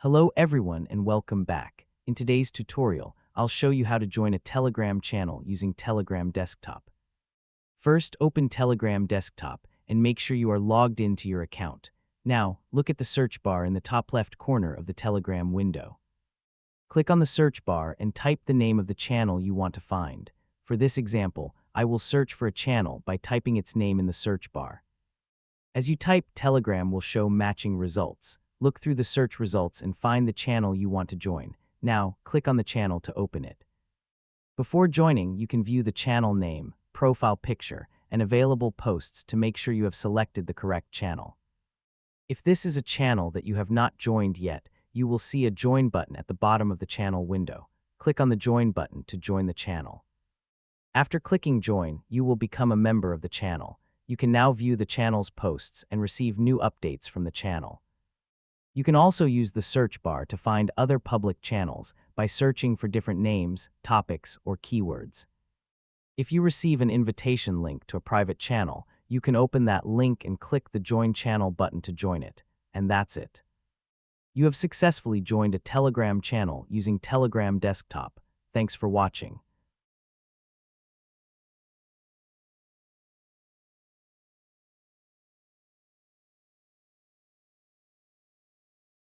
Hello everyone and welcome back. In today's tutorial, I'll show you how to join a Telegram channel using Telegram Desktop. First, open Telegram Desktop and make sure you are logged into your account. Now, look at the search bar in the top left corner of the Telegram window. Click on the search bar and type the name of the channel you want to find. For this example, I will search for a channel by typing its name in the search bar. As you type, Telegram will show matching results. Look through the search results and find the channel you want to join. Now, click on the channel to open it. Before joining, you can view the channel name, profile picture, and available posts to make sure you have selected the correct channel. If this is a channel that you have not joined yet, you will see a Join button at the bottom of the channel window. Click on the Join button to join the channel. After clicking Join, you will become a member of the channel. You can now view the channel's posts and receive new updates from the channel. You can also use the search bar to find other public channels by searching for different names, topics, or keywords. If you receive an invitation link to a private channel, you can open that link and click the Join Channel button to join it, and that's it. You have successfully joined a Telegram channel using Telegram Desktop. Thanks for watching.